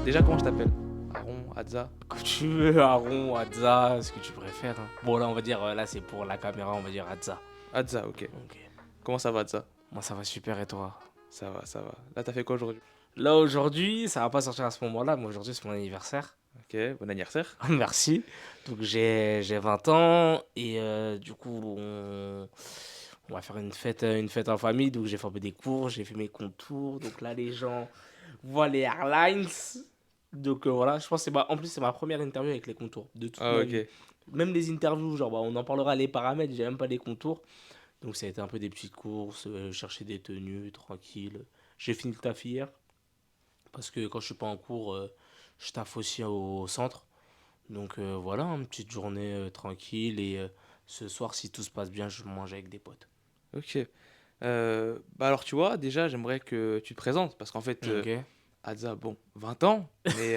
Déjà, comment je t'appelle? Aaron, Hadza? Quand tu veux, Aaron, Hadza, ce que tu préfères, hein. Bon, là, on va dire, là, c'est pour la caméra, on va dire Hadza. Hadza, ok. Ok. Comment ça va, Hadza? Moi, ça va super et toi? Ça va, ça va. Là, t'as fait quoi aujourd'hui? Là, aujourd'hui, ça va pas sortir à ce moment-là, mais aujourd'hui, c'est mon anniversaire. Ok, bon anniversaire. Merci. Donc, j'ai 20 ans et du coup, on va faire une fête en famille. Donc, j'ai fait un peu des cours, j'ai fait mes contours. Donc, là, les gens voient les airlines. Donc, voilà, je pense que en plus, c'est ma première interview avec les contours de toute Ah, ma vie. ok. Même les interviews, genre, on en parlera les paramètres, j'ai même pas les contours. Donc ça a été un peu des petites courses, chercher des tenues, tranquille. J'ai fini le taf hier, parce que quand je suis pas en cours, je taffe aussi au centre. Donc voilà, une petite journée tranquille. Et ce soir, si tout se passe bien, je mange avec des potes. Ok. Bah alors, tu vois, déjà, j'aimerais que tu te présentes. Parce qu'en fait, Ok. Hadza, bon, 20 ans, mais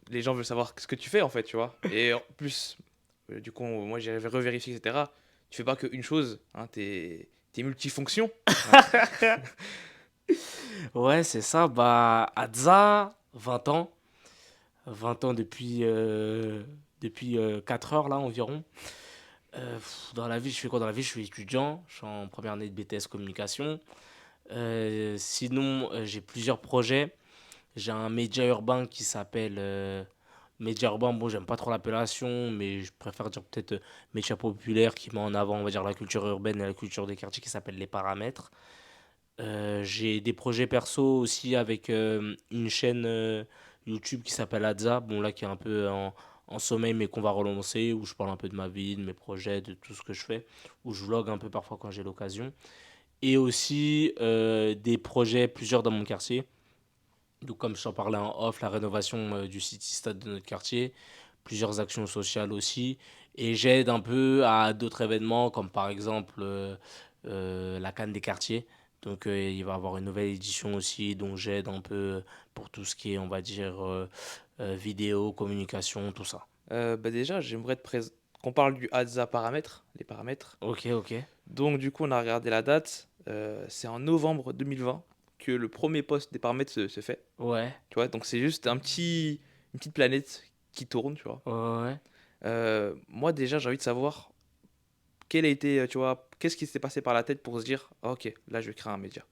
les gens veulent savoir ce que tu fais, en fait, tu vois. Et en plus, du coup, moi, j'ai revérifié, etc. Tu fais pas qu'une chose, hein, t'es multifonction. Hein. Ouais, c'est ça. Bah, Hadza, 20 ans. 20 ans depuis 4 heures, là, environ. Dans la vie, je fais quoi dans la vie? Je suis étudiant. Je suis en première année de BTS communication. Sinon, j'ai plusieurs projets. J'ai un média urbain qui s'appelle média urbain. Bon, j'aime pas trop l'appellation, mais je préfère dire peut-être média populaire qui met en avant, on va dire, la culture urbaine et la culture des quartiers qui s'appelle Les Paramètres. J'ai des projets perso aussi avec une chaîne YouTube qui s'appelle Hadza. Bon, là, qui est un peu en sommeil, mais qu'on va relancer, où je parle un peu de ma vie, de mes projets, de tout ce que je fais, où je vlog un peu parfois quand j'ai l'occasion. Et aussi des projets, plusieurs dans mon quartier. Donc, comme je t'en parlais en off, la rénovation du city-stade de notre quartier, plusieurs actions sociales aussi. Et j'aide un peu à d'autres événements, comme par exemple la Cannes des quartiers. Donc, il va y avoir une nouvelle édition aussi, dont j'aide un peu pour tout ce qui est, on va dire, vidéo, communication, tout ça. Bah déjà, j'aimerais qu'on parle du Hadza paramètres, les paramètres. Ok, ok. Donc, du coup, on a regardé la date. C'est en novembre 2020 que le premier poste des paramètres se fait. Ouais, Tu vois, donc c'est juste une petite planète qui tourne, tu vois. ouais, ouais. Moi, déjà, j'ai envie de savoir quel a été, tu vois, qu'est-ce qui s'est passé par la tête pour se dire, ah, ok, là, je vais créer un média.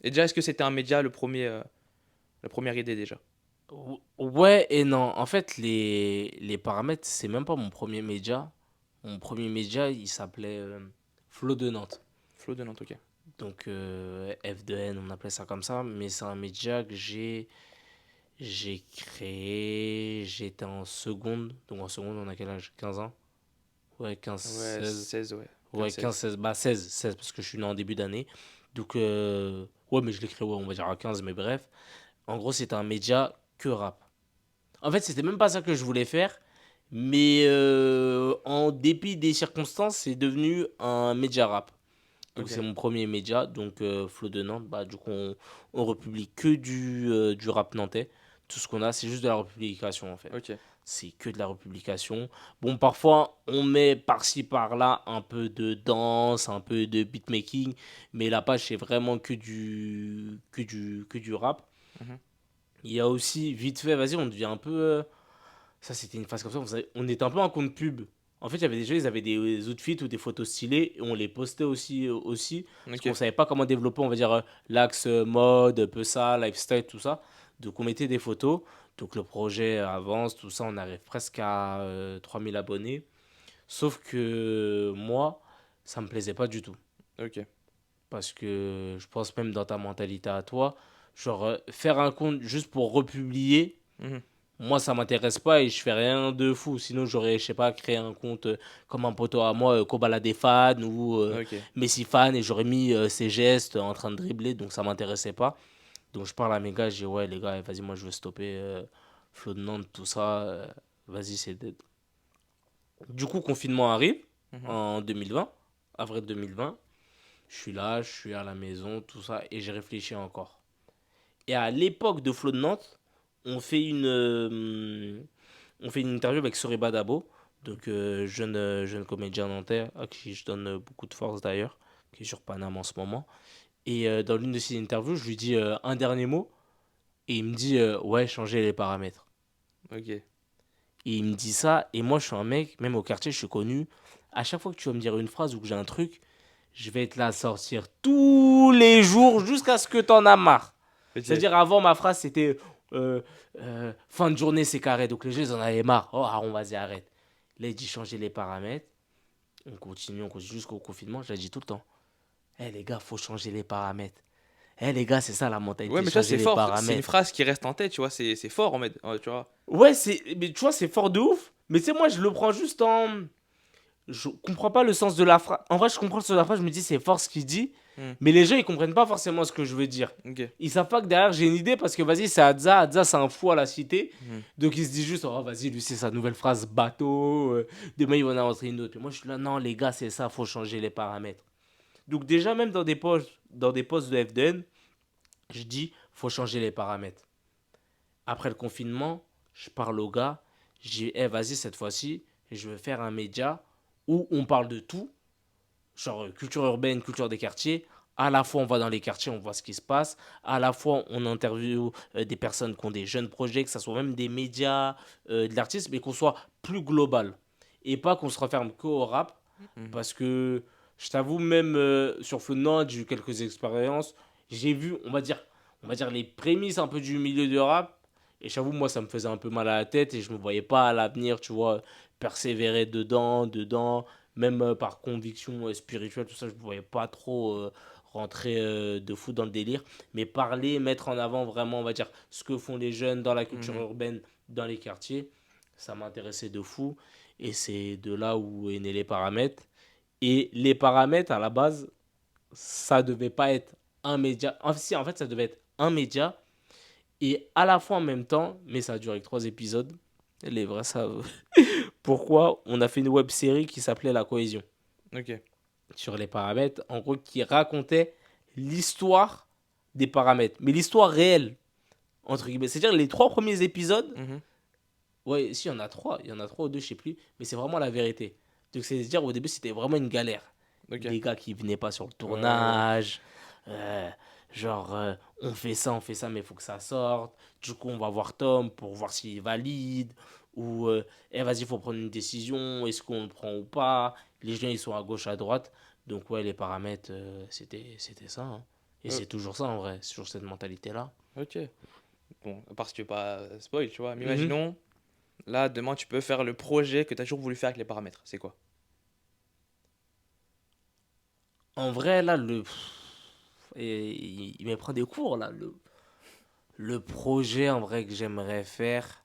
Et déjà, est-ce que c'était un média la première idée déjà? Ouais et non. En fait, les paramètres, c'est même pas mon premier média. Mon premier média, il s'appelait Flo de Nantes. Flo de Nantes, ok. Donc F2N, on appelait ça comme ça. Mais c'est un média que j'ai créé. J'étais en seconde. Donc en seconde, on a quel âge? 15 ans? Ouais, 15 Ouais, 16. 16 ouais. Ouais, 15 15-16. 16. Bah 16 parce que je suis né en début d'année. Donc ouais, mais je l'ai créé, ouais, on va dire à 15, mais bref. En gros, c'était un média que rap. En fait, c'était même pas ça que je voulais faire, mais en dépit des circonstances, c'est devenu un média rap. Donc Ok. c'est mon premier média, donc Flo de Nantes. Bah, du coup, on republie que du rap nantais. Tout ce qu'on a, c'est juste de la republication en fait. Ok. C'est que de la republication. Bon, parfois, on met par-ci par-là un peu de danse, un peu de beatmaking, mais la page, c'est vraiment que du rap. Mhm. Il y a aussi, vite fait, vas-y, on devient un peu. Ça, c'était une phase comme ça. On était un peu un compte pub. En fait, il y avait des gens, ils avaient des outfits ou des photos stylées et on les postait aussi parce qu'on Ok. savait pas comment développer, on va dire, l'axe mode, peu ça, lifestyle, tout ça. Donc, on mettait des photos. Donc, le projet avance, tout ça. On arrive presque à 3000 abonnés. Sauf que moi, ça me plaisait pas du tout. Ok. Parce que je pense même dans ta mentalité à toi, genre, faire un compte juste pour republier. Mhm. Moi, ça m'intéresse pas et je fais rien de fou. Sinon, j'aurais, je sais pas, créé un compte comme un poteau à moi, Kobala des fans ou Ok. Messi fan et j'aurais mis ses gestes en train de dribbler. Donc, ça m'intéressait pas. Donc, je parle à mes gars, je dis, ouais, les gars, vas-y, moi, je veux stopper Flo de Nantes, tout ça. Vas-y, c'est dead. Du coup, confinement arrive Mhm. en 2020, avril 2020. Je suis là, je suis à la maison, tout ça, et j'ai réfléchi encore. Et à l'époque de Flo de Nantes, on fait une interview avec Soriba Dabo, donc jeune comédien nantais, à qui je donne beaucoup de force d'ailleurs, qui est sur Paname en ce moment. Et dans l'une de ces interviews, je lui dis un dernier mot, Et il me dit, ouais, changer les paramètres. Ok. Et il me dit ça, et moi je suis un mec, même au quartier, je suis connu. À chaque fois que tu vas me dire une phrase ou que j'ai un truc, je vais te la sortir tous les jours jusqu'à ce que t'en as marre. Ok. C'est-à-dire, avant, ma phrase c'était euh, fin de journée, c'est carré. Donc les gens, ils en avaient marre. Oh, on vas-y, arrête. Là, il dit changer les paramètres. On continue jusqu'au confinement. Je l'ai dit tout le temps. Eh les gars, faut changer les paramètres. Eh les gars, c'est ça la Ouais, mentalité, mais tu vois, changer c'est les fort. C'est une paramètres. phrase qui reste en tête, tu vois. C'est fort, en mode. Tu vois. Ouais, mais tu vois, c'est fort de ouf. Mais tu sais, moi, je le prends juste en. Je comprends pas le sens de la phrase. En vrai, je comprends le sens de la phrase, je me dis c'est fort ce qu'il dit, Hmm. mais les gens ils comprennent pas forcément ce que je veux dire. Ok. Ils savent pas que derrière j'ai une idée parce que vas-y, c'est Adza, Adza c'est un fou à la cité. Hmm. Donc ils se disent juste, oh vas-y, lui c'est sa nouvelle phrase bateau, demain il va en inventer une autre. Et moi je suis là, non les gars, c'est ça, faut changer les paramètres. Donc déjà, même dans des postes de FDN, je dis, faut changer les paramètres. Après le confinement, je parle au gars, je dis, eh vas-y, cette fois-ci, je vais faire un média où on parle de tout, genre culture urbaine, culture des quartiers. À la fois, on va dans les quartiers, on voit ce qui se passe. À la fois, on interviewe des personnes qui ont des jeunes projets, que ce soit même des médias, de l'artiste, mais qu'on soit plus global. Et pas qu'on se referme qu'au rap. Mhm. Parce que, je t'avoue, même sur Feu de Nantes, j'ai eu quelques expériences. J'ai vu, on va dire les prémices un peu du milieu de rap. Et j'avoue, moi, ça me faisait un peu mal à la tête et je me voyais pas à l'avenir, tu vois, persévérer dedans, même par conviction spirituelle, tout ça, je ne voyais pas trop rentrer de fou dans le délire. Mais parler, mettre en avant vraiment, on va dire, ce que font les jeunes dans la culture Mhm. urbaine, dans les quartiers, ça m'intéressait de fou. Et c'est de là où est né les paramètres. Et les paramètres, à la base, ça devait pas être un média. Si, en fait, ça devait être un média. Et à la fois en même temps, mais ça a duré que 3 épisodes. Les vrais savent pourquoi on a fait une web série qui s'appelait La Cohésion Ok. sur les paramètres, en gros, qui racontait l'histoire des paramètres, mais l'histoire réelle, entre guillemets. C'est-à-dire les 3 premiers épisodes, Mhm. ouais, si, il y en a trois ou deux, je sais plus, mais c'est vraiment la vérité. Donc, c'est-à-dire, au début, c'était vraiment une galère. Ok. Des gars qui venaient pas sur le Ouais, ouais. tournage, euh, genre, on fait ça, mais il faut que ça sorte. Du coup, on va voir Tom pour voir s'il valide. Ou, eh, vas-y, il faut prendre une décision, est-ce qu'on le prend ou pas. Les gens, ils sont à gauche, à droite. Donc, ouais, les paramètres, c'était ça, hein. Et Euh, c'est toujours ça, en vrai, c'est toujours cette mentalité-là. ok. Bon, à part si tu veux pas spoil, tu vois. Mais Mhm. imaginons, là, demain, tu peux faire le projet que tu as toujours voulu faire avec les paramètres. C'est quoi? En vrai, là, et il me prend des cours, là. Le projet, en vrai, que j'aimerais faire.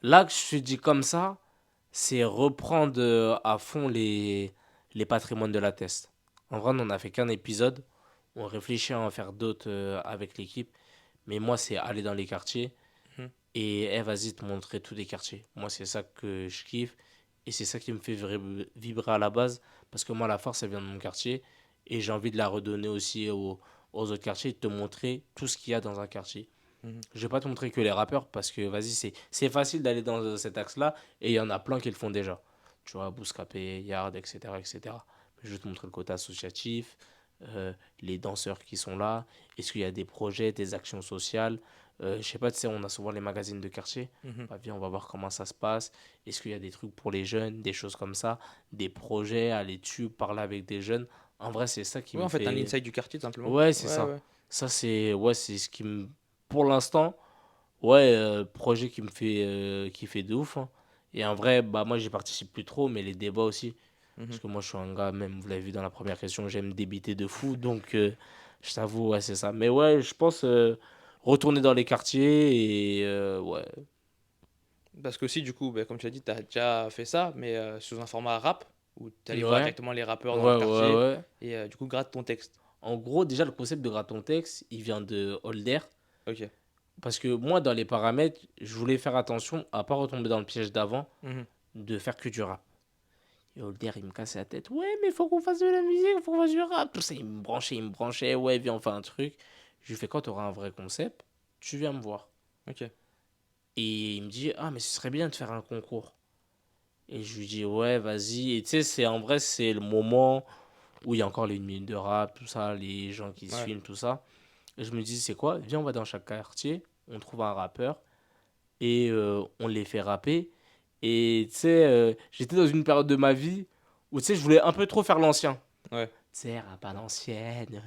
Là, que je te dis comme ça, c'est reprendre à fond les patrimoines de la test. En vrai, on n'en a fait qu'un épisode. On réfléchit à en faire d'autres avec l'équipe. Mais moi, c'est aller dans les quartiers Mhm. et vas-y, te montrer tous les quartiers. Moi, c'est ça que je kiffe. Et c'est ça qui me fait vibrer à la base. Parce que moi, la force, elle vient de mon quartier. Et j'ai envie de la redonner aussi aux autres quartiers, de te montrer tout ce qu'il y a dans un quartier. Mhm. Je vais pas te montrer que les rappeurs parce que vas-y, c'est facile d'aller dans cet axe-là et il y en a plein qui le font déjà. Tu vois, Bouscapé, Yard, etc., etc. Mais je vais te montrer le côté associatif, euh, les danseurs qui sont là. Est-ce qu'il y a des projets, des actions sociales? Je sais pas, tu sais, on a souvent les magazines de quartier. Mhm. Bah, viens, on va voir comment ça se passe. Est-ce qu'il y a des trucs pour les jeunes, des choses comme ça, des projets, aller dessus, parler avec des jeunes. En vrai, c'est ça qui Ouais, me en fait, un fait. inside du quartier, tout simplement. Ouais, c'est Ouais, ça. ouais. Ça, c'est ouais, c'est ce qui me. Pour l'instant, ouais, projet qui fait de ouf, hein. Et en vrai, bah moi j'y participe plus trop, mais les débats aussi. Mhm. Parce que moi je suis un gars, même vous l'avez vu dans la première question, j'aime débiter de fou. Donc je t'avoue, ouais, c'est ça. Mais ouais, je pense retourner dans les quartiers et ouais. Parce que aussi, du coup, bah, comme tu as dit, tu as déjà fait ça, mais sous un format rap, où tu allais voir Ouais, directement les rappeurs dans leur ouais, ouais, quartier, ouais. et du coup, gratte ton texte. En gros, déjà le concept de graton texte, il vient de Holder. Ok. Parce que moi, dans les paramètres, je voulais faire attention à pas retomber dans le piège d'avant Mhm. de faire que du rap. Et Holder, il me cassait la tête. Ouais, mais faut qu'on fasse de la musique, faut qu'on fasse du rap. Tout ça, il me branchait. Ouais, viens, on fait un truc. Je lui fais, quand tu auras un vrai concept, tu viens me voir. Ok. Et il me dit, ah, mais ce serait bien de faire un concours. Et je lui dis, ouais, vas-y. Et tu sais, en vrai, c'est le moment où il y a encore les 1 minute de rap, tout ça, les gens qui se Ouais. filment, tout ça. Et je me dis, c'est quoi? Viens, on va dans chaque quartier. on trouve un rappeur et on les fait rapper. Et tu sais, j'étais dans une période de ma vie où tu sais, je voulais un peu trop faire l'ancien. Ouais. Tu sais, rap à l'ancienne.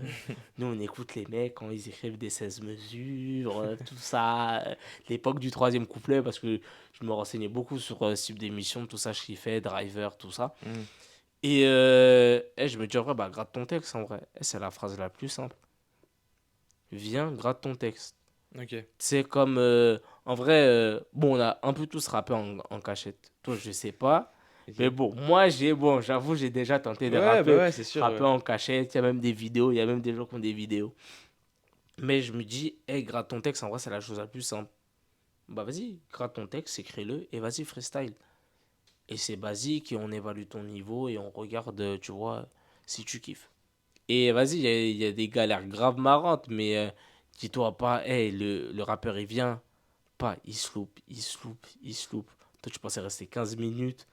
Nous, on écoute les mecs quand ils écrivent des 16 mesures, tout ça. L'époque du troisième couplet, parce que je me renseignais beaucoup sur ce type d'émission, tout ça, je kiffais, Driver, tout ça. Mhm. Et je me dis, en vrai, bah, gratte ton texte, en vrai. C'est la phrase la plus simple. Viens, gratte ton texte. Ok. C'est comme, en vrai, bon, on a un peu tous rappé en cachette. Toi, je sais pas. Mais Ok. bon, bon, j'avoue, j'ai déjà tenté de Ouais, bah rapper, ouais, c'est sûr. rapper en cachette. Il y a même des vidéos, il y a même des gens qui ont des vidéos. Mais je me dis, hey, gratte ton texte, en vrai, c'est la chose la plus simple. Bah, vas-y, gratte ton texte, écris-le et vas-y, freestyle. Et c'est basique et on évalue ton niveau et on regarde, tu vois, si tu kiffes. Et vas-y, il y a des galères graves marrantes, mais dis-toi pas, hey, le rappeur, il vient, pas, il se loupe, il se loupe, il se loupe. Toi, tu pensais rester 15 minutes,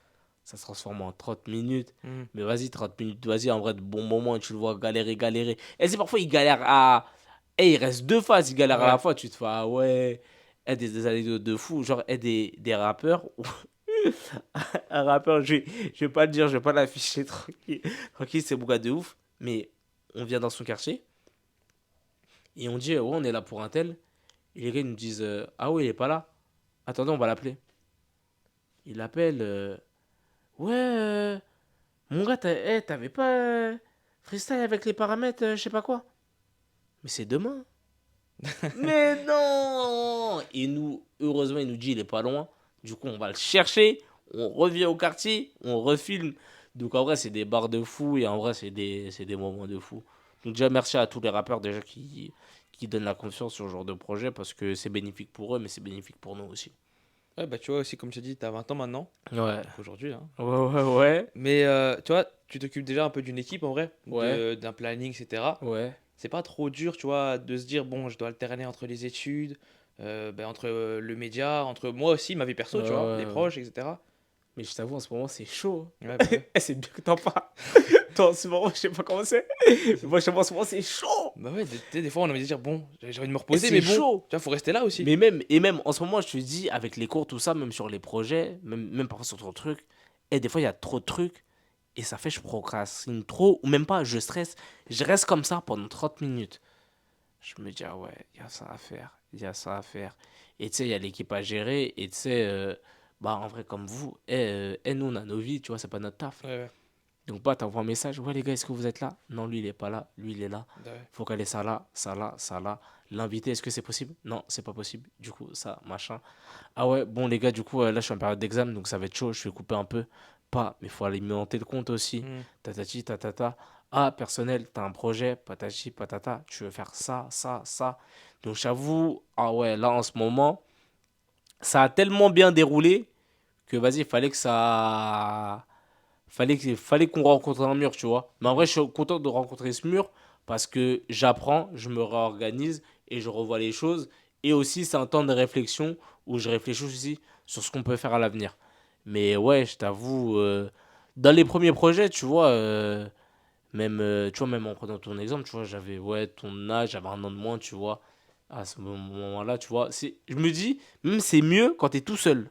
ça se transforme en 30 minutes. Mhm. Mais vas-y, 30 minutes, vas-y, en vrai, de bon moment, tu le vois galérer, galérer. Et c'est parfois, il galère à. Et il reste deux phases, il galère à la Ouais. fois. Tu te fais, ah ouais. Des anecdotes de fou. Genre, des rappeurs. Un rappeur, je vais pas le dire, je vais pas l'afficher tranquille. Tranquille, c'est mon gars de ouf. Mais on vient dans son quartier et on dit, ouais, on est là pour un tel. Et les gars, ils nous disent, ah ouais, il est pas là. Attendez, on va l'appeler. Il l'appelle. Ouais, mon gars, t'avais pas freestyle avec les paramètres, je sais pas quoi. Mais c'est demain. Mais non. Et nous, heureusement, il nous dit il est pas loin. Du coup, on va le chercher. On revient au quartier. On refilme. Donc en vrai, c'est des barres de fou. Et en vrai, c'est des moments de fou. Donc déjà, merci à tous les rappeurs déjà qui donnent la confiance sur ce genre de projet. Parce que c'est bénéfique pour eux, mais c'est bénéfique pour nous aussi. Ouais, bah tu vois aussi, comme tu as dit, t'as 20 ans maintenant. Ouais. Donc aujourd'hui, hein. Ouais, ouais, ouais. Mais tu vois, tu t'occupes déjà un peu d'une équipe en vrai, Ouais. d'un planning, etc. Ouais. C'est pas trop dur, tu vois, de se dire, bon, je dois alterner entre les études, entre le média, entre moi aussi, ma vie Ouais, perso, tu vois, les ouais, ouais. proches, etc. Mais je t'avoue, en ce moment, c'est chaud. Ouais, bah ouais. Eh, c'est bien que t'en parles. Toi, en ce moment, je sais pas comment c'est. Mais moi, je sais pas, en ce moment, c'est chaud. Bah ouais, tu sais, des fois, on a envie de dire, bon, j'ai envie de me Et reposer, c'est mais bon, tu chaud. vois, faut rester là aussi. Mais même en ce moment, je te dis, avec les cours, tout ça, même sur les projets, même parfois sur ton truc, et des fois, il y a trop de trucs. Et ça fait, je procrastine trop. Ou même pas, je stresse. Je reste comme ça pendant 30 minutes. Je me dis, ah ouais, il y a ça à faire. Il y a ça à faire. Et tu sais, il y a l'équipe à gérer. Et tu sais, bah en vrai, comme vous, nous, on a nos vies, tu vois, c'est pas notre taf. Ouais, ouais, Donc, bah, t'envoies un message. Ouais, les gars, est-ce que vous êtes là? Non, lui, il est pas là. Lui, il est là. bah ouais. Faut caler ça là, ça là, ça là. L'inviter, est-ce que c'est possible? Non, c'est pas possible. Du coup, ça, machin. Ah ouais, bon, les gars, du coup, là, je suis en période d'examen, donc ça va être chaud. Je vais couper un peu. Pas, mais faut alimenter le compte aussi. Hmm. Tatati, tatata. Ah, personnel, t'as un projet, patati, patata. Tu veux faire ça, ça, ça. Donc, j'avoue, ah ouais, là, en ce moment, ça a tellement bien déroulé que, vas-y, il fallait que ça fallait qu'on rencontre un mur, tu vois. Mais en Hmm. vrai, je suis content de rencontrer ce mur parce que j'apprends, je me réorganise et je revois les choses. Et aussi, c'est un temps de réflexion où je réfléchis aussi sur ce qu'on peut faire à l'avenir. Mais ouais, je t'avoue, dans les premiers projets, tu vois, même en prenant ton exemple, tu vois, j'avais ouais, ton âge, j'avais un an de moins, tu vois. À ce moment-là, tu vois, je me dis, même c'est mieux quand tu es tout seul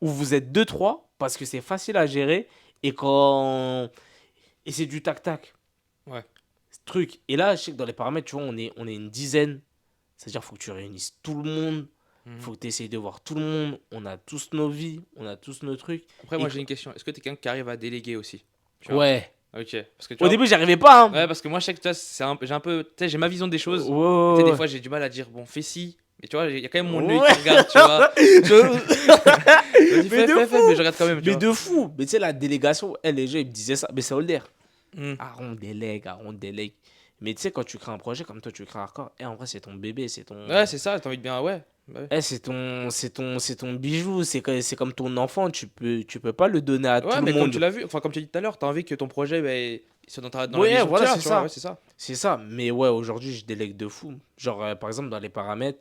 où vous êtes deux trois parce que c'est facile à gérer et quand et c'est du tac tac Ouais. ce truc et là je sais que dans les paramètres tu vois on est une dizaine, c'est à dire faut que tu réunisses tout le monde, Mhm. faut que tu essayes de voir tout le monde, on a tous nos vies, on a tous nos trucs Après, et moi, j'ai une question. Est-ce que t'es quelqu'un qui arrive à déléguer aussi? Tu vois? ouais, Ok. Parce que tu au vois, début j'y arrivais pas hein. ouais, parce que moi, je sais que tu vois, j'ai un peu, tu sais, j'ai ma vision des Ouais, choses. Et tu sais, des ouais, fois, j'ai du mal à dire, bon, fais ci. Mais tu vois, il y a quand même mon œil ouais. qui regarde, tu vois. Vas-y, Mais fais, de fais, fais, mais je fou, regarde quand même, tu mais vois. de fou, mais tu sais la délégation elle les gens ils me disaient ça mais c'est Holder. Hmm. Ah, on délègue. Mais tu sais, quand tu crées un projet comme toi, tu crées Hardcore, et en vrai, c'est ton bébé, c'est ton. Ouais, c'est ça, t'as envie de bien, ouais. Bah ouais. C'est ton bijou, c'est comme ton enfant, tu peux pas le donner à tout Ouais, le mais comme tu monde. l'as vu, enfin, comme tu as dit tout à l'heure, t'as envie que ton projet, bah, il soit dans la Ouais, vision que tu voilà, as, c'est tu vois, ouais, ça. c'est ça. C'est ça. Mais ouais, aujourd'hui, je délègue de fou. Genre, par exemple, dans les paramètres,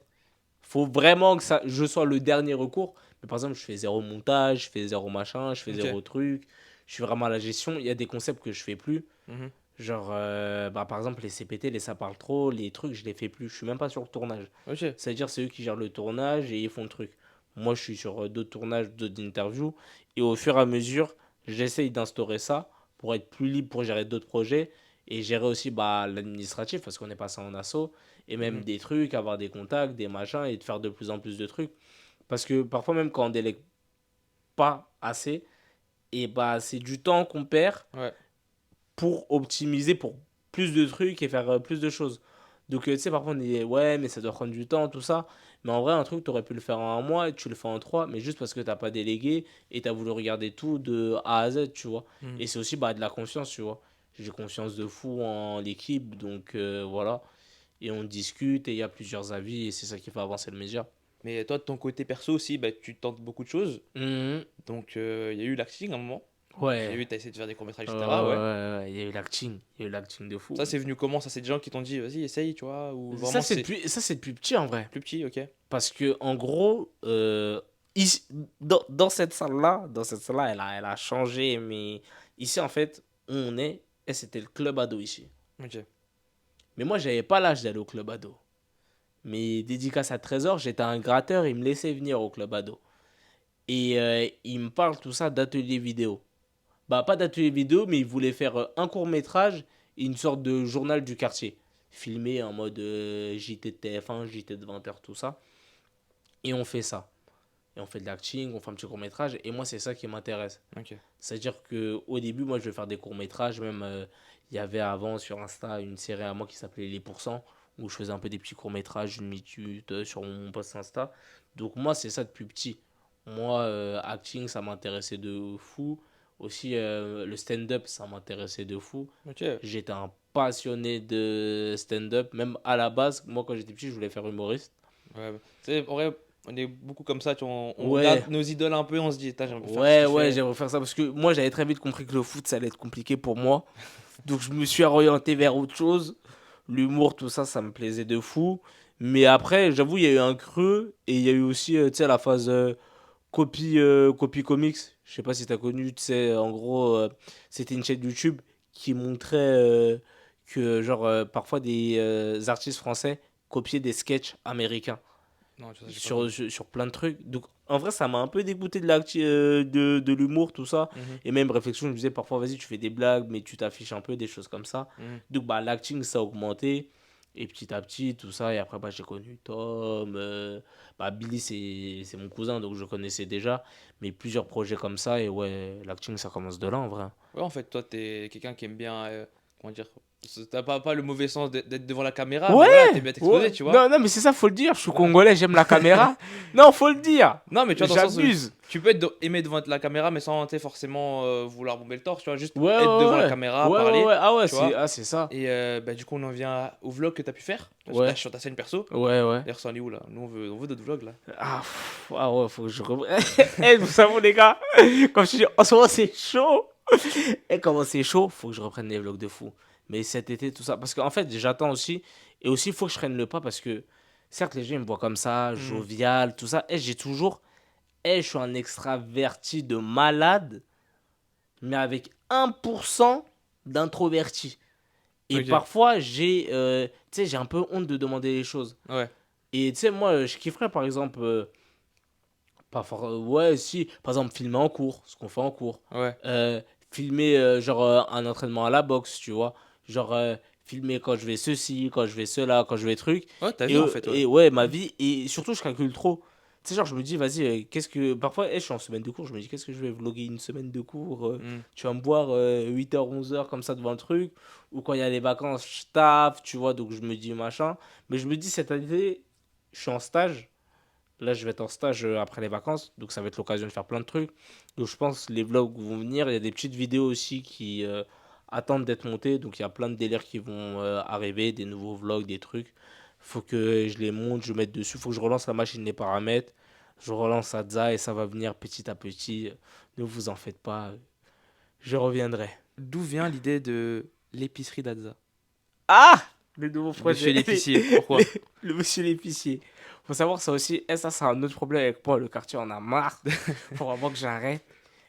faut vraiment que je sois le dernier recours. Mais par exemple, je fais zéro montage, je fais zéro machin, je fais Ok. zéro truc. Je suis vraiment à la gestion. Il y a des concepts que je fais plus. Mhm. Genre, bah, par exemple, les CPT, les ça parle trop, les trucs, je les fais plus. Je suis même pas sur le tournage. Ok. C'est-à-dire, c'est eux qui gèrent le tournage et ils font le truc. Moi, je suis sur d'autres tournages, d'autres interviews. Et au fur et à mesure, j'essaye d'instaurer ça pour être plus libre, pour gérer d'autres projets et gérer aussi bah, l'administratif parce qu'on est passé en asso et même Mhm. des trucs, avoir des contacts, des machins et de faire de plus en plus de trucs. Parce que parfois, même quand on délègue pas assez, et bah, c'est du temps qu'on perd Ouais. pour optimiser pour plus de trucs et faire plus de choses. Donc, tu sais, parfois on dit, ouais, mais ça doit prendre du temps, tout ça. Mais en vrai, un truc, tu aurais pu le faire en un mois et tu le fais en trois, mais juste parce que t'as pas délégué et tu as voulu regarder tout de A à Z, tu vois. Mhm. Et c'est aussi bah, de la confiance, tu vois. J'ai confiance de fou en l'équipe, donc voilà. Et on discute et il y a plusieurs avis et c'est ça qui fait avancer le média. Mais toi, de ton côté perso aussi, bah, tu tentes beaucoup de choses. Mhm. Donc, il y a eu l'acting à un moment. J'ai Ouais. vu, tu as essayé de faire des courts-métrages, Ouais, etc. Ouais. ouais, ouais. Il y a eu l'acting. Il y a eu l'acting de fou. Ça, c'est venu comment? Ça, c'est des gens qui t'ont dit, vas-y, essaye, tu vois? Ou Ça, vraiment, c'est c'est depuis petit en vrai. plus petit, ok. Parce que en gros, ici, dans cette salle-là, elle a changé. Mais ici, en fait, où on est, et c'était le club ado ici. Ok. Mais moi, j'avais pas l'âge d'aller au club ado. Mais dédicace à Trésor, j'étais un gratteur, il me laissait venir au club ado. Et il me parle tout ça d'atelier vidéo. Bah, pas d'atelier vidéo, mais il voulait faire un court-métrage et une sorte de journal du quartier. Filmé en mode JT de TF1, JT de 20h, tout ça. Et on fait ça. Et on fait de l'acting, on fait un petit court-métrage. Et moi, c'est ça qui m'intéresse. Ok. C'est-à-dire qu'au début, moi, je vais faire des courts-métrages. Même, il y avait avant sur Insta une série à moi qui s'appelait Les Pourcents, où je faisais un peu des petits courts-métrages d'une minute sur mon post Insta. Donc, moi, c'est ça depuis petit. Moi, acting, ça m'intéressait de fou. Aussi, le stand-up, ça m'intéressait de fou. Ok. J'étais un passionné de stand-up. Même à la base, moi, quand j'étais petit, je voulais faire humoriste. Ouais. Tu sais, en vrai, on est beaucoup comme ça, tu vois, on Ouais, regarde nos idoles un peu, on se dit, putain, j'aimerais faire ce ouais, qu'il ouais, fait. j'aimerais faire ça parce que moi j'avais très vite compris que le foot ça allait être compliqué pour moi. Donc je me suis orienté vers autre chose. L'humour, tout ça, ça me plaisait de fou. Mais après, j'avoue, il y a eu un creux et il y a eu aussi, tu sais, la phase copie comics. Je sais pas si t'as connu, tu sais, en gros, c'était une chaîne YouTube qui montrait que, genre, parfois des artistes français copiaient des sketchs américains Non, ça, j'ai pas connu. sur plein de trucs. Donc, en vrai, ça m'a un peu dégoûté de l'humour, tout ça. Mhm. Et même réflexion, je me disais parfois, vas-y, tu fais des blagues, mais tu t'affiches un peu, des choses comme ça. Mhm. Donc, bah, l'acting, ça a augmenté. Et petit à petit, tout ça. Et après, bah, j'ai connu Tom. Bah, Billy, c'est mon cousin, donc je connaissais déjà. Mais plusieurs projets comme ça. Et ouais, l'acting, ça commence de là, en vrai. Ouais, en fait, toi, t'es quelqu'un qui aime bien, comment dire, t'as pas le mauvais sens d'être devant la caméra, mais Ouais, voilà, t'aimes bien ouais. t'exposer, tu vois. Non, non, mais c'est ça, faut le dire. Je suis Voilà. congolais, j'aime la caméra. Non, faut le dire. Non, mais tu vois, dans le sens où J'abuse. tu peux être aimer devant la caméra, mais sans tu sais, forcément vouloir bomber le torse, tu vois, juste Ouais, être devant ouais, la ouais. caméra, Ouais, ouais, parler, ouais. Ah ouais, tu vois. c'est ça. Et bah, du coup, on en vient au vlog que t'as pu faire, là, Ouais, sur ta scène perso. ouais, ouais. D'ailleurs, ça en est où là? Nous, on veut d'autres vlogs là. Ah, ah ouais, faut que je Eh, vous savez, les gars, comme je dis, en ce moment, c'est chaud. Et comment c'est chaud, faut que je reprenne les vlogs de fou. Mais cet été, tout ça. Parce qu'en fait, j'attends aussi. Et aussi, il faut que je prenne le pas parce que, certes, les gens ils me voient comme ça, Hmm. jovial, tout ça. Et j'ai toujours. Et je suis un extraverti de malade, mais avec 1% d'introverti. Et Ok, parfois, tu sais, j'ai un peu honte de demander les choses. ouais, Et tu sais, moi, je kifferais, par exemple, ouais, si, par exemple, filmer en cours, ce qu'on fait en cours. ouais. Euh, Filmer, genre, un entraînement à la boxe, tu vois. Genre, filmer quand je vais ceci, quand je vais cela, quand je vais truc. Ouais, ta vie en fait, ouais. Et ouais, ma vie. Et surtout, je calcule trop. Tu sais, genre, je me dis, vas-y, qu'est-ce que. Parfois, je suis en semaine de cours, je me dis, qu'est-ce que je vais vlogger une semaine de cours Hmm. tu vas me voir 8h, 11h comme ça devant le truc. Ou quand il y a les vacances, je taffe, tu vois, donc je me dis machin. Mais je me dis, cette année, je suis en stage. Là, je vais être en stage après les vacances, donc ça va être l'occasion de faire plein de trucs. Donc je pense que les vlogs vont venir. Il y a des petites vidéos aussi qui attendent d'être montées. Donc il y a plein de délires qui vont arriver, des nouveaux vlogs, des trucs. Faut que je les monte, je mette dessus. Faut que je relance la machine des paramètres. Je relance Adza et ça va venir petit à petit. Ne vous en faites pas, je reviendrai. D'où vient l'idée de l'épicerie d'Adza? Ah! Le nouveau Monsieur projet. l'épicier, pourquoi? Le monsieur l'épicier. Faut savoir ça aussi. Ça, c'est un autre problème avec moi. Le quartier en a marre. Faut vraiment que j'arrête.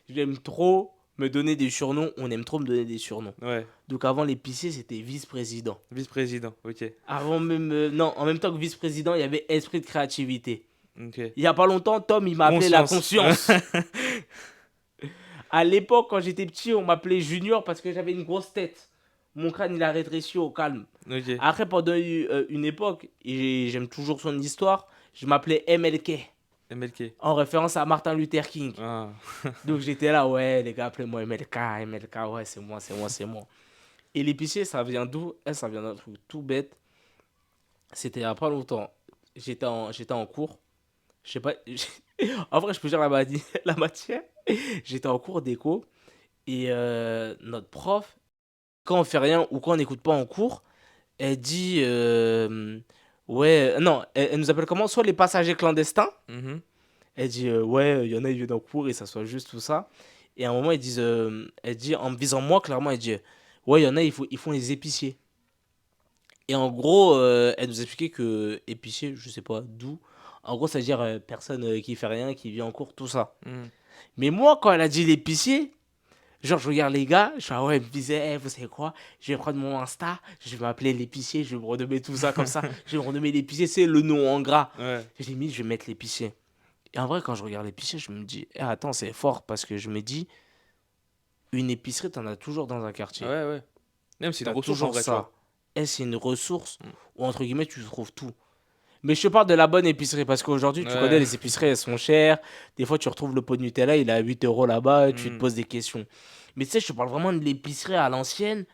Je l'aime trop. Me donner des surnoms, on aime trop me donner des surnoms. Ouais, Donc avant l'épicier, c'était vice-président. vice-président, ok. Avant même, non, en même temps que vice-président, il y avait esprit de créativité. Ok. Il y a pas longtemps, Tom, il m'a appelé la Conscience. conscience. À l'époque, quand j'étais petit, on m'appelait Junior parce que j'avais une grosse tête. Mon crâne, il a rétréci au calme. Ok. Après, pendant une époque, et j'aime toujours son histoire, je m'appelais MLK, MLK. en référence à Martin Luther King. Ah. Donc j'étais là, ouais, les gars, appelez-moi MLK, MLK, ouais, c'est moi, c'est moi, c'est moi. Et l'épicier, ça vient d'où? Ça vient d'un truc tout bête. C'était il y a pas longtemps. J'étais en cours. Je sais pas. En vrai, je peux dire la matière. J'étais en cours d'éco. Et notre prof, quand on fait rien ou quand on n'écoute pas en cours, elle dit. Ouais. Non, elle nous appelle comment? Soit les passagers clandestins. Mhm. Elle dit ouais, il y en a, ils viennent en cours et ça soit juste tout ça. Et à un moment, elle dit, en me visant moi, clairement, elle dit ouais, il y en a, ils font les épiciers. Et en gros, elle nous expliquait que épicier, je sais pas d'où. En gros, ça veut dire personne qui fait rien, qui vient en cours, tout ça. Mhm. Mais moi, quand elle a dit l'épicier, genre, je regarde les gars, je fais, ah ouais, elle me disait, eh, vous savez quoi, je vais prendre mon Insta, je vais m'appeler l'épicier, je vais me renommer tout ça comme ça, je vais me renommer l'épicier, c'est le nom en gras. Ouais. J'ai mis, je vais mettre l'épicier. Et en vrai, quand je regarde l'épicier, je me dis, eh, attends, c'est fort parce que je me dis, une épicerie, t'en as toujours dans un quartier. Ouais, ouais. Même c'est une T'as ressource en toujours vrai, tu ça. vois. Et c'est une ressource Mm. où, entre guillemets, tu trouves tout. Mais je te parle de la bonne épicerie parce qu'aujourd'hui, tu connais, Ouais. les épiceries, elles sont chères. Des fois, tu retrouves le pot de Nutella, il est à 8 euros là-bas, et tu te Mhm. poses des questions. Mais tu sais, je te parle vraiment de l'épicerie à l'ancienne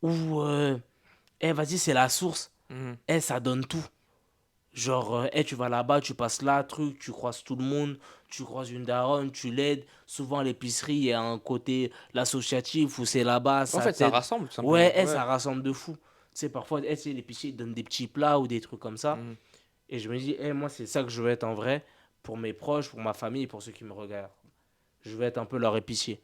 où, eh, vas-y, c'est la source. Mhm. Eh, ça donne tout. Genre, eh, tu vas là-bas, tu passes là, truc, tu croises tout le monde, tu croises une daronne, tu l'aides. Souvent, à l'épicerie, il y a un côté l'associatif où c'est là-bas, En ça fait, ça t'aide. rassemble tout Ouais, simplement. eh, Ouais. ça rassemble de fou. Tu sais, parfois, eh, tu sais, l'épicier, il donne des petits plats ou des trucs comme ça. Mhm. Et je me dis, eh, moi, c'est ça que je veux être en vrai pour mes proches, pour ma famille et pour ceux qui me regardent. Je veux être un peu leur épicier.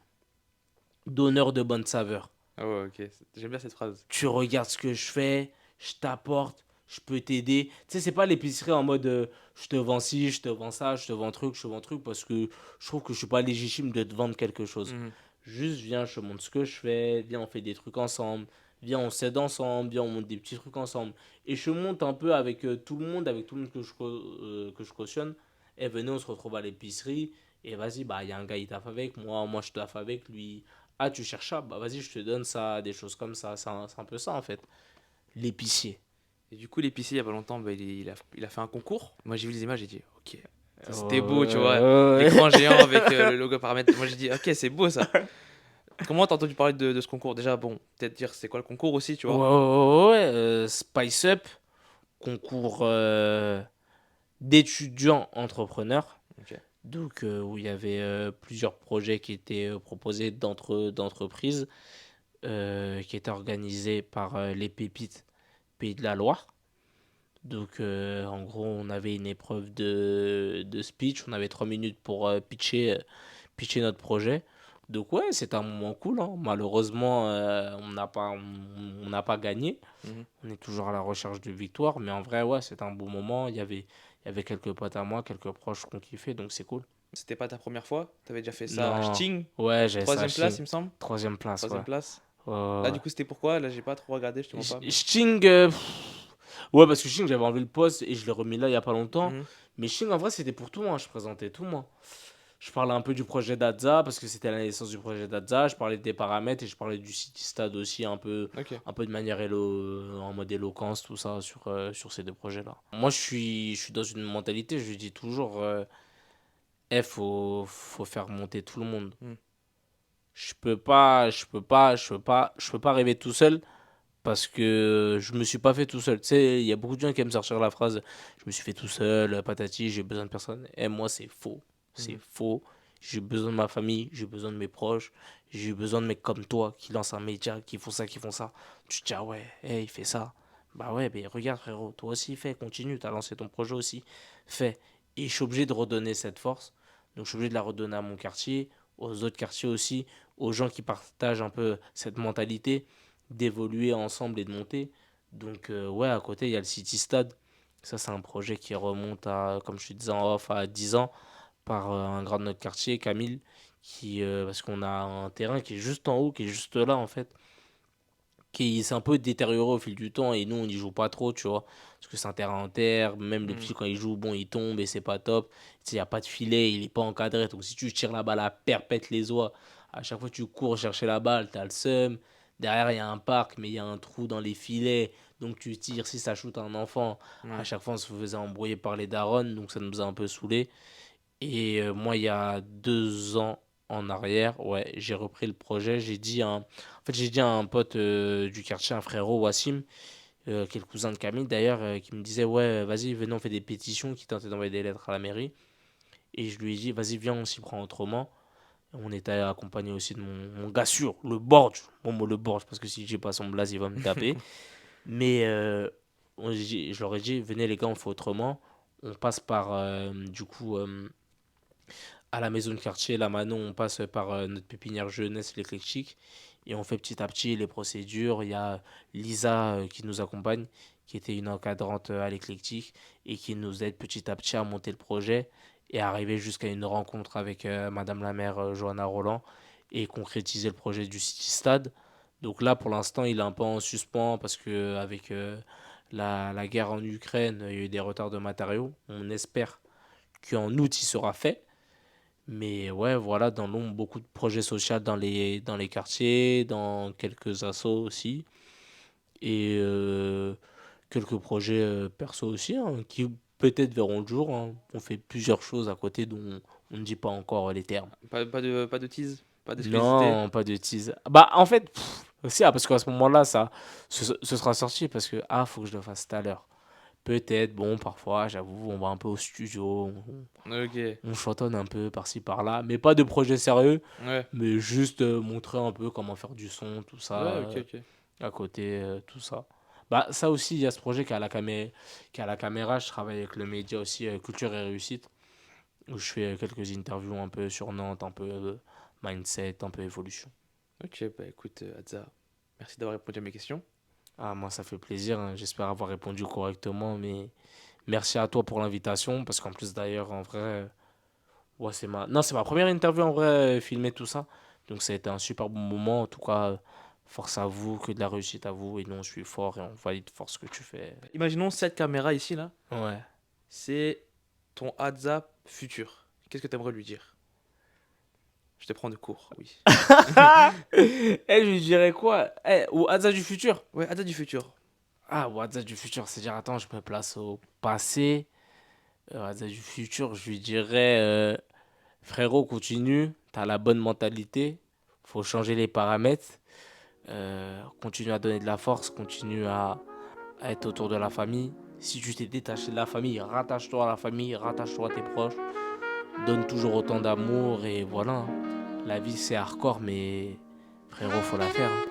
Donneur de bonne saveur. Ah ouais, ok. J'aime bien cette phrase. Tu regardes ce que je fais, je t'apporte, je peux t'aider. Tu sais, c'est pas l'épicerie en mode je te vends ci, je te vends ça, je te vends truc, je te vends truc, parce que je trouve que je suis pas légitime de te vendre quelque chose. Mhm. Juste, viens, je te montre ce que je fais, viens, on fait des trucs ensemble, viens, on s'aide ensemble, viens, on monte des petits trucs ensemble. Et je monte un peu avec avec tout le monde que je cautionne. Et venez, on se retrouve à l'épicerie, et vas-y, bah, il y a un gars, il taffe avec, moi, je taffe avec lui. Ah, tu cherches ça, bah, vas-y, je te donne ça, des choses comme ça. C'est un peu ça, en fait. L'épicier. Et du coup, l'épicier, il y a pas longtemps, bah, il a fait un concours. Moi, j'ai vu les images, j'ai dit, ok, ça c'était beau, tu vois. Ouais. Écran géant avec le logo paramètre. Moi, j'ai dit, ok, c'est beau ça. Comment t'as entendu parler de ce concours? Déjà, bon, peut-être dire c'est quoi le concours aussi, tu Ouais, vois. ouais, Spice Up, concours d'étudiants entrepreneurs. Ok. Donc, où il y avait plusieurs projets qui étaient proposés d'entreprises, qui étaient organisés par les Pépites Pays de la Loire. Donc, en gros, on avait une épreuve de speech. On avait 3 minutes pour pitcher notre projet. Donc, ouais, c'était un moment cool, hein. Malheureusement, on n'a pas gagné. Mhm. On est toujours à la recherche de victoire. Mais en vrai, ouais, c'était un bon moment. Il y avait quelques potes à moi, quelques proches qu'on kiffait. Donc, c'est cool. C'était pas ta première fois? T'avais déjà fait ça à Non. Sting? Ouais, j'avais ça à Troisième place, Sting. il me semble. Troisième place, ouais. Troisième place. Ouais, ouais, Là, ouais. du coup, c'était pourquoi? Là, j'ai pas trop regardé, je te mens pas, mais. Sting, ouais, parce que Sting, j'avais enlevé le poste et je l'ai remis là il y a pas longtemps. Mhm. Mais Sting, en vrai, c'était pour tout, hein. Je présentais tout, moi. Je parlais un peu du projet d'Adza parce que c'était la naissance du projet d'Adza. Je parlais des paramètres et je parlais du City Stade aussi Ok. un peu de manière en mode éloquence, tout ça, sur ces deux projets-là. Moi, je suis dans une mentalité, je dis toujours, faut faire monter tout le monde. Mhm. Je peux pas rêver tout seul parce que je me suis pas fait tout seul. Tu sais, il y a beaucoup de gens qui aiment sortir la phrase je me suis fait tout seul, patati, j'ai besoin de personne. Et moi, c'est faux. C'est Mhm. faux. J'ai besoin de ma famille, j'ai besoin de mes proches, j'ai besoin de mecs comme toi qui lancent un média, qui font ça, qui font ça. Tu te dis, ah ouais, hey, il fait ça. Bah ouais, mais regarde, frérot, toi aussi, fais, continue, t'as lancé ton projet aussi, fais. Et je suis obligé de redonner cette force. Donc, je suis obligé de la redonner à mon quartier, aux autres quartiers aussi, aux gens qui partagent un peu cette mentalité d'évoluer ensemble et de monter. Donc, ouais, à côté, il y a le City Stade. Ça, c'est un projet qui remonte à, comme je te disais en off, à 10 ans par un grand de notre quartier, Camille, parce qu'on a un terrain qui est juste en haut, qui est juste là en fait, qui s'est un peu détérioré au fil du temps et nous on n'y joue pas trop, tu vois. Parce que c'est un terrain en terre, même les Hmm. petits quand ils jouent, bon, ils tombent et c'est pas top. Tu sais, il n'y a pas de filet, il est pas encadré. Donc si tu tires la balle à perpète les oies, à chaque fois que tu cours chercher la balle, t'as le seum. Derrière, il y a un parc, mais il y a un trou dans les filets. Donc tu tires, si ça shoot un enfant, à Ouais. chaque fois on se faisait embrouiller par les darons, donc ça nous a un peu saoulé. Et moi, il y a 2 ans en arrière, ouais, j'ai repris le projet. J'ai dit à un pote du quartier, un frérot, Wassim, qui est le cousin de Camille d'ailleurs, qui me disait, ouais, vas-y, venez, on fait des pétitions, qui tentait d'envoyer des lettres à la mairie. Et je lui ai dit, vas-y, viens, on s'y prend autrement. On était accompagné aussi de mon gars sûr, le Borge. Bon, moi, le Borge, parce que si j'ai pas son blaze, il va me taper. Mais je leur ai dit, venez les gars, on fait autrement. On passe par, du coup, à la maison de quartier, là maintenant on passe par notre pépinière jeunesse, l'éclectique, et on fait petit à petit les procédures. Il y a Lisa qui nous accompagne, qui était une encadrante à l'éclectique, et qui nous aide petit à petit à monter le projet et arriver jusqu'à une rencontre avec Madame la maire Johanna Roland et concrétiser le projet du City Stade. Donc là pour l'instant il est un peu en suspens parce que avec la guerre en Ukraine, il y a eu des retards de matériaux. On espère qu'en août il sera fait. Mais ouais, voilà, dans l'ombre, beaucoup de projets sociaux dans les quartiers, dans quelques assos aussi, et quelques projets perso aussi, hein, qui peut-être verront le jour, hein. On fait plusieurs choses à côté dont on ne dit pas encore les termes. Pas de tease, pas d'exclusivité. Non, pas de tease. Bah, en fait, aussi, parce qu'à ce moment-là, ce sera sorti, parce que, faut que je le fasse tout à l'heure. Peut-être, bon, parfois, j'avoue, on va un peu au studio, Ok. on chantonne un peu par-ci par-là, mais pas de projet sérieux, Ouais. mais juste montrer un peu comment faire du son, tout ça, Ouais, ok, ok. à côté, tout ça. Bah, ça aussi, il y a ce projet qui a la caméra. Je travaille avec le média aussi, Culture et Réussite, où je fais quelques interviews un peu sur Nantes, un peu mindset, un peu évolution. Ok, bah écoute, Hadza, merci d'avoir répondu à mes questions. Ah, moi, ça fait plaisir, hein. J'espère avoir répondu correctement, mais merci à toi pour l'invitation, parce qu'en plus, d'ailleurs, en vrai, ouais, non, c'est ma première interview en vrai, filmer tout ça. Donc ça a été un super bon moment. En tout cas, force à vous, que de la réussite à vous. Et nous, on suit fort et on valide fort ce que tu fais. Imaginons cette caméra ici, là, Ouais. c'est ton Hadza futur. Qu'est-ce que tu aimerais lui dire? Je te prends de court, oui. Eh, je lui dirais quoi? Eh, ou Hadza du futur? Ouais, Hadza du futur. Ah, ou Hadza du futur, c'est-à-dire, attends, je me place au passé. Hadza du futur, je lui dirais, frérot, continue. T'as la bonne mentalité. Faut changer les paramètres. Continue à donner de la force. Continue à être autour de la famille. Si tu t'es détaché de la famille, rattache-toi à la famille, rattache-toi à tes proches. Donne toujours autant d'amour et voilà, hein. La vie c'est hardcore, mais frérot, faut la faire, hein.